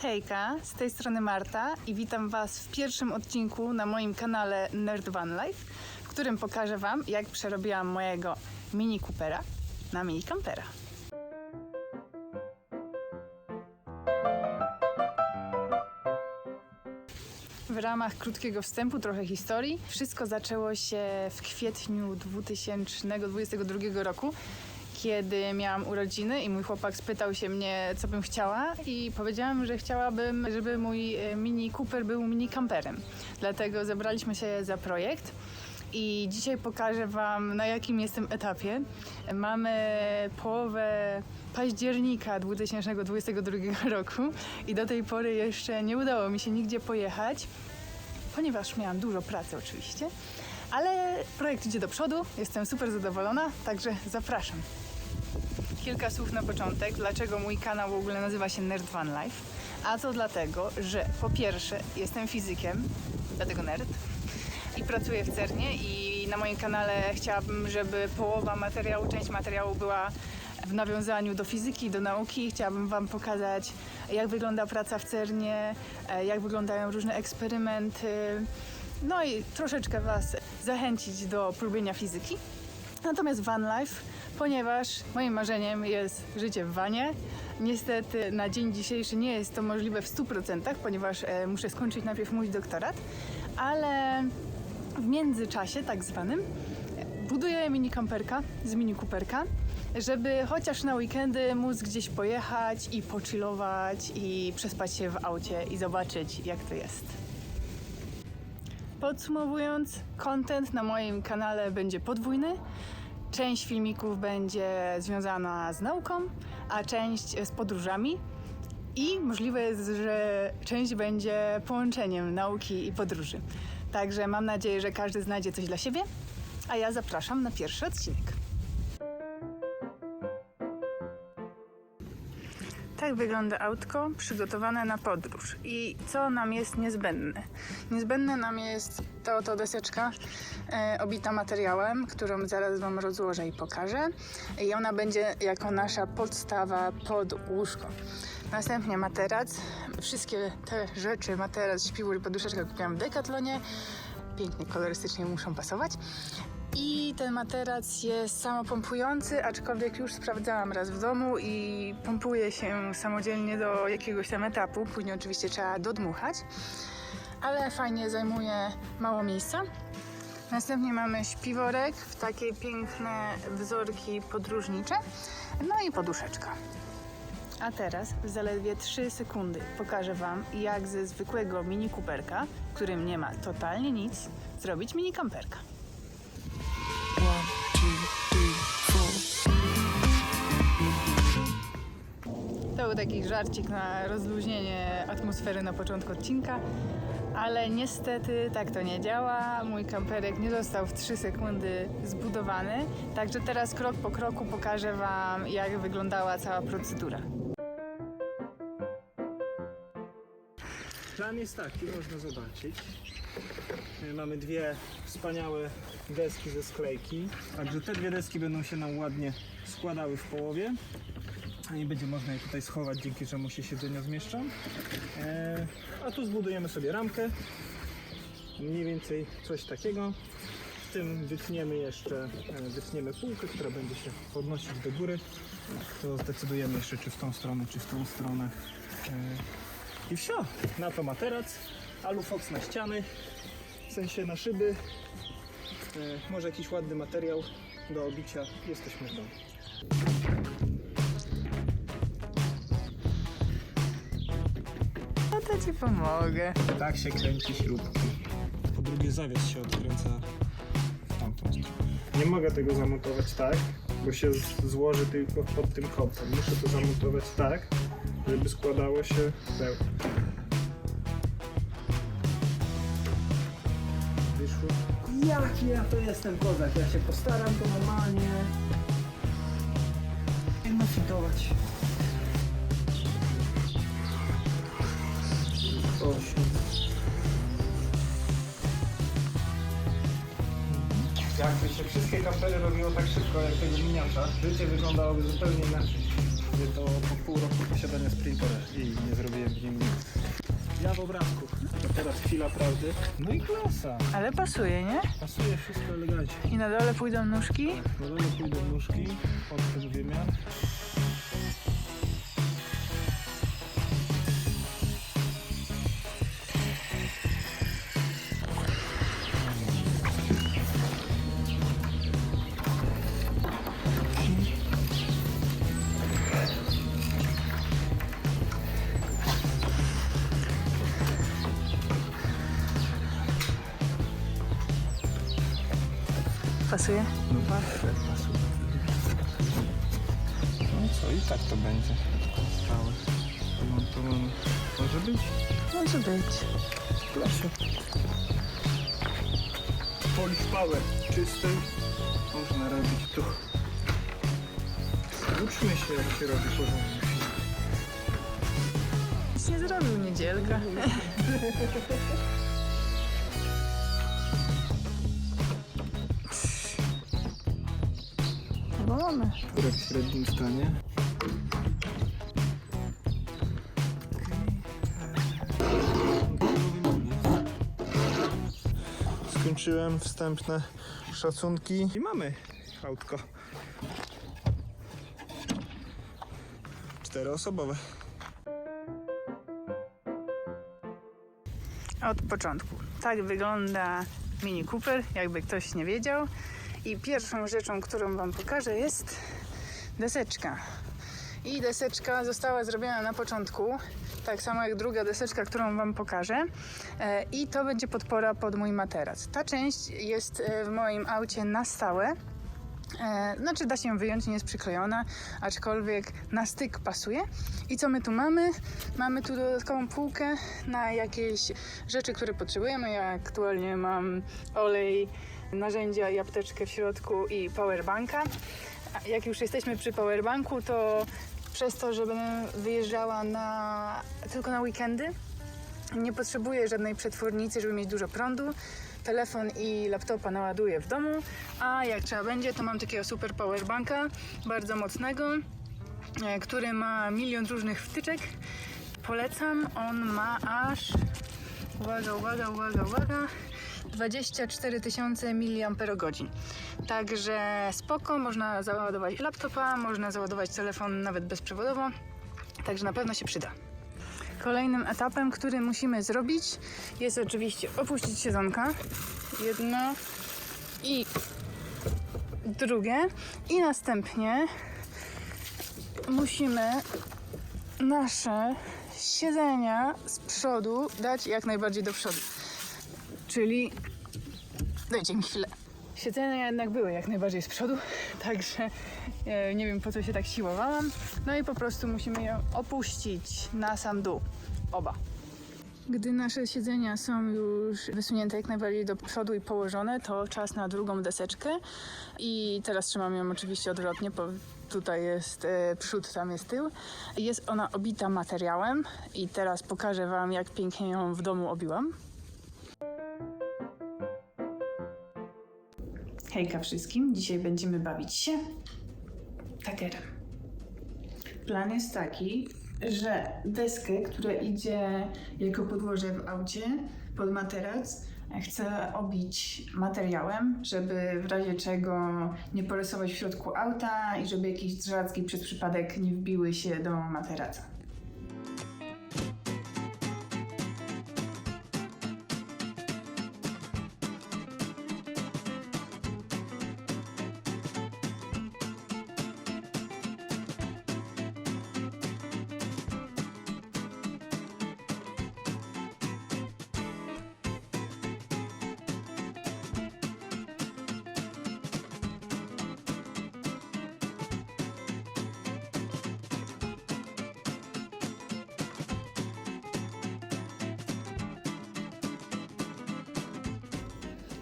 Hejka, z tej strony Marta i witam Was w pierwszym odcinku na moim kanale Nerd Van Life, w którym pokażę Wam, jak przerobiłam mojego Mini Coopera na Mini Campera. W ramach krótkiego wstępu, trochę historii. Wszystko zaczęło się w kwietniu 2022 roku, kiedy miałam urodziny i mój chłopak spytał się mnie, co bym chciała, i powiedziałam, że chciałabym, żeby mój Mini Cooper był mini camperem. Dlatego zebraliśmy się za projekt i dzisiaj pokażę Wam, na jakim jestem etapie. Mamy połowę października 2022 roku i do tej pory jeszcze nie udało mi się nigdzie pojechać, ponieważ miałam dużo pracy oczywiście, ale projekt idzie do przodu, jestem super zadowolona, także zapraszam. Kilka słów na początek, dlaczego mój kanał w ogóle nazywa się Nerd Van Life. A to dlatego, że po pierwsze jestem fizykiem, dlatego nerd, i pracuję w CERN-ie i na moim kanale chciałabym, żeby połowa materiału, część materiału była w nawiązaniu do fizyki, do nauki. Chciałabym Wam pokazać, jak wygląda praca w CERN-ie, jak wyglądają różne eksperymenty, no i troszeczkę Was zachęcić do polubienia fizyki. Natomiast van life, ponieważ moim marzeniem jest życie w vanie. Niestety na dzień dzisiejszy nie jest to możliwe w 100%, ponieważ muszę skończyć najpierw mój doktorat, ale w międzyczasie tak zwanym buduję mini camperka z Mini Cooperka, żeby chociaż na weekendy móc gdzieś pojechać i pochillować i przespać się w aucie i zobaczyć, jak to jest. Podsumowując, content na moim kanale będzie podwójny. Część filmików będzie związana z nauką, a część z podróżami. I możliwe jest, że część będzie połączeniem nauki i podróży. Także mam nadzieję, że każdy znajdzie coś dla siebie, a ja zapraszam na pierwszy odcinek. Tak wygląda autko przygotowane na podróż. I co nam jest niezbędne? Niezbędne nam jest ta oto deseczka obita materiałem, którą zaraz Wam rozłożę i pokażę. I ona będzie jako nasza podstawa pod łóżko. Następnie materac. Wszystkie te rzeczy, materac, śpiwór i poduszeczka kupiłam w Decathlonie. Pięknie, kolorystycznie muszą pasować. I ten materac jest samopompujący, aczkolwiek już sprawdzałam raz w domu i pompuje się samodzielnie do jakiegoś tam etapu. Później oczywiście trzeba dodmuchać, ale fajnie zajmuje mało miejsca. Następnie mamy śpiworek w takie piękne wzorki podróżnicze, no i poduszeczka. A teraz w zaledwie 3 sekundy pokażę Wam, jak ze zwykłego Mini Cooperka, w którym nie ma totalnie nic, zrobić mini camperka. To był taki żarcik na rozluźnienie atmosfery na początku odcinka, ale niestety tak to nie działa. Mój kamperek nie został w 3 sekundy zbudowany, także teraz krok po kroku pokażę Wam, jak wyglądała cała procedura. Plan jest taki, można zobaczyć. Mamy dwie wspaniałe deski ze sklejki. Także te dwie deski będą się nam ładnie składały w połowie. I będzie można je tutaj schować, dzięki czemu się siedzenia zmieszczą. A tu zbudujemy sobie ramkę. Mniej więcej coś takiego. W tym wytniemy półkę, która będzie się podnosić do góry. To zdecydujemy jeszcze, czy w tą stronę, czy w tą stronę. I wsio, na to materac, alufox na ściany, w sensie na szyby, może jakiś ładny materiał do obicia, jesteśmy w domu. No to Ci pomogę. Tak się kręci śrubki. Po drugie zawias się odkręca w tamtą stronę. Nie mogę tego zamontować tak, bo się złoży tylko pod tym kątem. Muszę to zamontować tak, żeby składało się pełno. Wyszło. Jaki ja to jestem kozak, ja się postaram to normalnie fitować. 8. Jakby się wszystkie kampery robiło tak szybko jak tego miniacza, życie wyglądałoby zupełnie inaczej. To po pół roku posiadania Sprintera i nie zrobiłem w nim nic. w obrazku. A teraz chwila prawdy. No i klasa. Ale pasuje, nie? Pasuje wszystko elegancko. I na dole pójdą nóżki. Na dole pójdą nóżki, odchód wymiar. Pasuje? No pasuje. No i co, i tak to będzie. Stałe. Zamontowane. Może być? Może być. Proszę. Polish Power czystej można robić tu. Uczmy się, jak się robi porządnie. Nic nie zrobił, niedzielka. Chyba mamy. Kurek w średnim stanie. Skończyłem wstępne szacunki i mamy autko. 4-osobowe. Od początku. Tak wygląda Mini Cooper, jakby ktoś nie wiedział. I pierwszą rzeczą, którą wam pokażę, jest deseczka. I deseczka została zrobiona na początku, tak samo jak druga deseczka, którą wam pokażę. I to będzie podpora pod mój materac. Ta część jest w moim aucie na stałe. Znaczy da się ją wyjąć, nie jest przyklejona, aczkolwiek na styk pasuje. I co my tu mamy? Mamy tu dodatkową półkę na jakieś rzeczy, które potrzebujemy. Ja aktualnie mam olej, narzędzia i apteczkę w środku i powerbanka. Jak już jesteśmy przy powerbanku, to przez to, że będę wyjeżdżała tylko na weekendy, nie potrzebuję żadnej przetwornicy, żeby mieć dużo prądu. Telefon i laptopa naładuję w domu, a jak trzeba będzie, to mam takiego super powerbanka, bardzo mocnego, który ma milion różnych wtyczek. Polecam, on ma aż, uwaga, 24 000 mAh. Także spoko, można załadować laptopa, można załadować telefon nawet bezprzewodowo, także na pewno się przyda. Kolejnym etapem, który musimy zrobić, jest oczywiście opuścić siedzonka. Jedno i drugie. I następnie musimy nasze siedzenia z przodu dać jak najbardziej do przodu. Czyli dajcie mi chwilę. Siedzenia jednak były jak najbardziej z przodu, także nie wiem, po co się tak siłowałam. No i po prostu musimy ją opuścić na sam dół. Oba. Gdy nasze siedzenia są już wysunięte jak najbardziej do przodu i położone, to czas na drugą deseczkę. I teraz trzymam ją oczywiście odwrotnie, bo tutaj jest przód, tam jest tył. Jest ona obita materiałem i teraz pokażę wam, jak pięknie ją w domu obiłam. Hejka wszystkim, dzisiaj będziemy bawić się takerem. Plan jest taki, że deskę, która idzie jako podłoże w aucie pod materac, chcę obić materiałem, żeby w razie czego nie porysować w środku auta i żeby jakieś drzazgi przez przypadek nie wbiły się do materaca.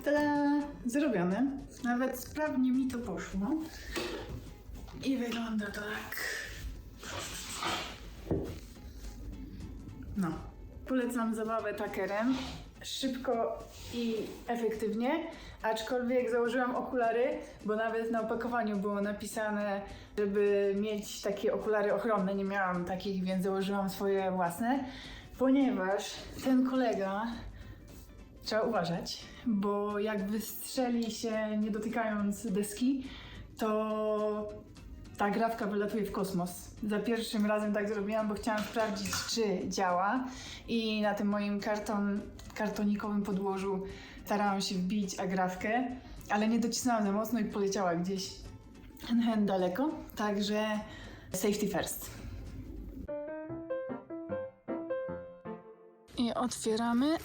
Tada! Zrobione. Nawet sprawnie mi to poszło. I wygląda to tak. No. Polecam zabawę takerem. Szybko i efektywnie. Aczkolwiek założyłam okulary, bo nawet na opakowaniu było napisane, żeby mieć takie okulary ochronne. Nie miałam takich, więc założyłam swoje własne. ponieważ ten kolega, trzeba uważać, bo jak wystrzeli się nie dotykając deski, to ta grafka wylatuje w kosmos. Za pierwszym razem tak zrobiłam, bo chciałam sprawdzić, czy działa i na tym moim kartonikowym podłożu starałam się wbić agrafkę, ale nie docisnęłam za mocno i poleciała gdzieś daleko, także safety first. I otwieramy.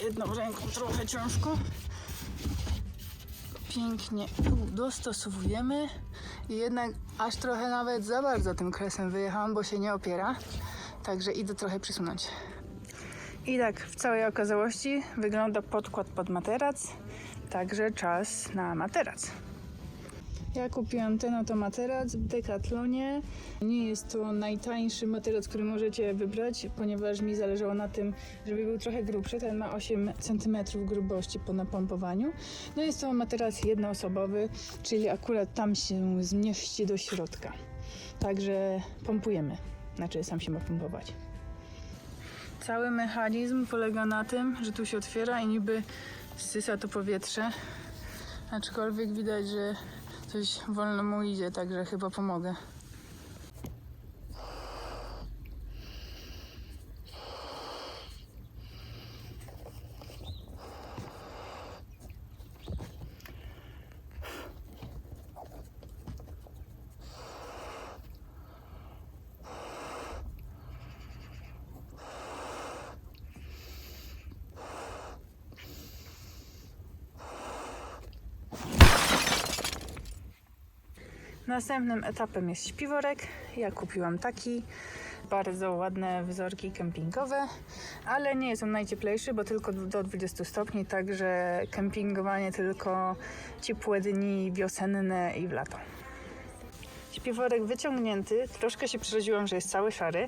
Jedną ręką trochę ciężko. Pięknie dostosowujemy. I jednak aż trochę nawet za bardzo tym kresem wyjechałam, bo się nie opiera. Także idę trochę przysunąć. I tak w całej okazałości wygląda podkład pod materac. Także czas na materac. Ja kupiłam ten oto materac w Decathlonie. Nie jest to najtańszy materac, który możecie wybrać, ponieważ mi zależało na tym, żeby był trochę grubszy. Ten ma 8 cm grubości po napompowaniu. No jest to materac jednoosobowy, czyli akurat tam się zmieści do środka. Także pompujemy. Znaczy sam się ma pompować. Cały mechanizm polega na tym, że tu się otwiera i niby zsysa to powietrze. Aczkolwiek widać, że coś wolno mu idzie, także chyba pomogę. Następnym etapem jest śpiworek. Ja kupiłam taki. Bardzo ładne wzorki kempingowe, ale nie jest on najcieplejszy, bo tylko do 20 stopni, także kempingowanie tylko ciepłe dni wiosenne i w lato. Śpiworek wyciągnięty, troszkę się przeraziłam, że jest cały szary,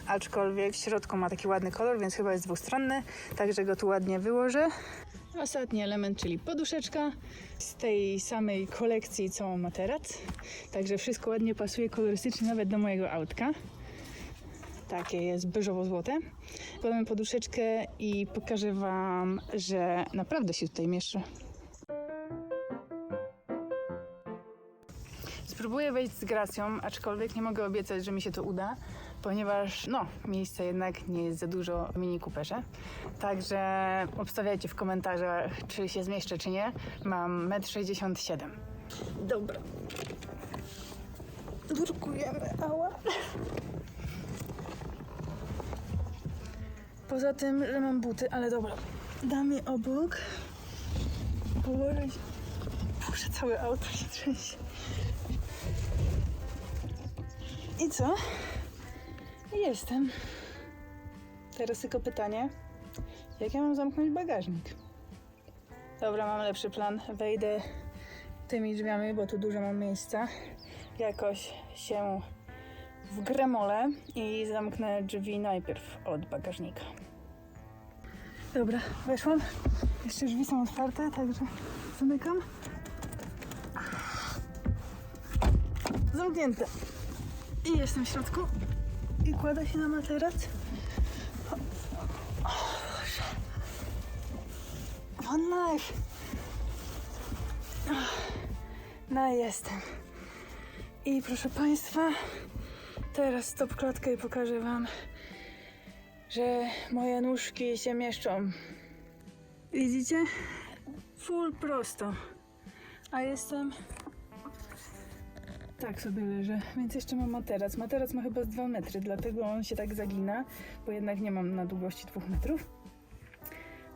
aczkolwiek w środku ma taki ładny kolor, więc chyba jest dwustronny, także go tu ładnie wyłożę. Ostatni element, czyli poduszeczka z tej samej kolekcji co materac, także wszystko ładnie pasuje kolorystycznie nawet do mojego autka. Takie jest beżowo-złote. Podam poduszeczkę i pokażę Wam, że naprawdę się tutaj mieszczę. Spróbuję wejść z gracją, aczkolwiek nie mogę obiecać, że mi się to uda, ponieważ miejsca jednak nie jest za dużo w Mini Cooperze. Także obstawiajcie w komentarzach, czy się zmieszczę, czy nie. Mam 1,67 m. Dobra. Nurkujemy, ała. Poza tym, że mam buty, ale dobra. Dam je obok. Położę się. Muszę całe auto się trzęsie. I co? Jestem. Teraz tylko pytanie, jak ja mam zamknąć bagażnik? Dobra, mam lepszy plan. Wejdę tymi drzwiami, bo tu dużo mam miejsca. Jakoś się wgremolę i zamknę drzwi najpierw od bagażnika. Dobra, weszłam. Jeszcze drzwi są otwarte, także zamykam. Zamknięte. I jestem w środku i kładę się na materac. O Boże. One life. No jestem. I proszę Państwa, teraz stop klatkę i pokażę Wam, że moje nóżki się mieszczą. Widzicie? Full prosto. A jestem... Tak sobie leżę, więc jeszcze mam materac. Materac ma chyba z 2 metry, dlatego on się tak zagina, bo jednak nie mam na długości 2 metrów.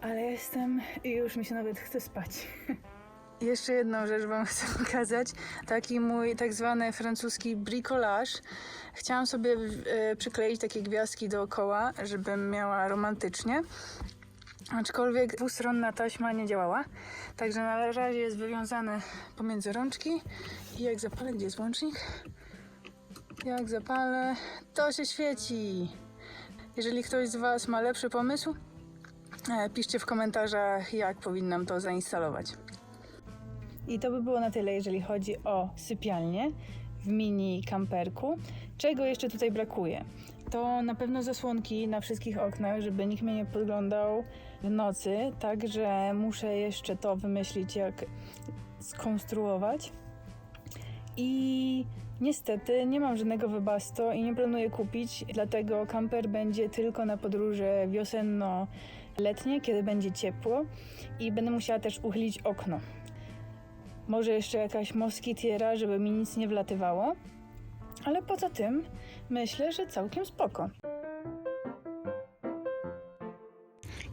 Ale jestem i już mi się nawet chce spać. Jeszcze jedną rzecz Wam chcę pokazać. Taki mój tak zwany francuski bricolage. Chciałam sobie przykleić takie gwiazdki dookoła, żebym miała romantycznie. Aczkolwiek dwustronna taśma nie działała. Także na razie jest wywiązane pomiędzy rączki. I jak zapalę, gdzie jest włącznik? Jak zapalę, to się świeci. Jeżeli ktoś z Was ma lepszy pomysł, piszcie w komentarzach, jak powinnam to zainstalować. I to by było na tyle, jeżeli chodzi o sypialnię w mini kamperku. Czego jeszcze tutaj brakuje? to na pewno zasłonki na wszystkich oknach, żeby nikt mnie nie podglądał w nocy, także muszę jeszcze to wymyślić, jak skonstruować. I niestety nie mam żadnego webasto i nie planuję kupić, dlatego kamper będzie tylko na podróże wiosenno-letnie, kiedy będzie ciepło i będę musiała też uchylić okno. Może jeszcze jakaś moskitiera, żeby mi nic nie wlatywało, ale poza tym myślę, że całkiem spoko.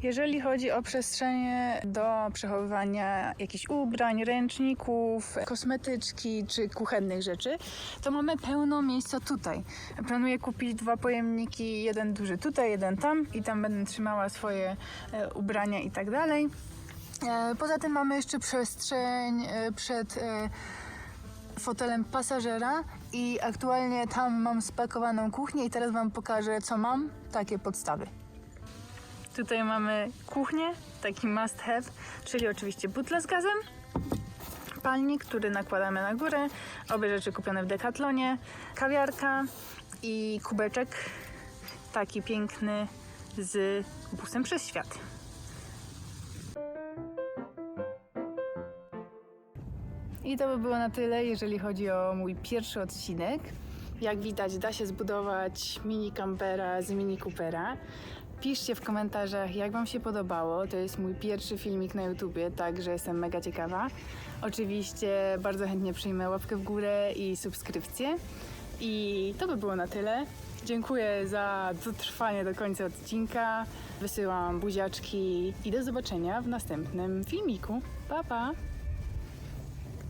Jeżeli chodzi o przestrzenie do przechowywania jakichś ubrań, ręczników, kosmetyczki czy kuchennych rzeczy, to mamy pełno miejsca tutaj. Planuję kupić 2 pojemniki, jeden duży tutaj, jeden tam i tam będę trzymała swoje ubrania i tak dalej. Poza tym mamy jeszcze przestrzeń przed fotelem pasażera i aktualnie tam mam spakowaną kuchnię i teraz wam pokażę, co mam, takie podstawy. Tutaj mamy kuchnię, taki must have, czyli oczywiście butla z gazem, palnik, który nakładamy na górę, obie rzeczy kupione w Decathlonie, kawiarka i kubeczek taki piękny z busem przez świat. I to by było na tyle, jeżeli chodzi o mój pierwszy odcinek. Jak widać, da się zbudować mini kampera z Mini Coopera. Piszcie w komentarzach, jak wam się podobało. To jest mój pierwszy filmik na YouTubie, także jestem mega ciekawa. Oczywiście bardzo chętnie przyjmę łapkę w górę i subskrypcję. I to by było na tyle. Dziękuję za dotrwanie do końca odcinka. Wysyłam buziaczki i do zobaczenia w następnym filmiku. Pa, pa!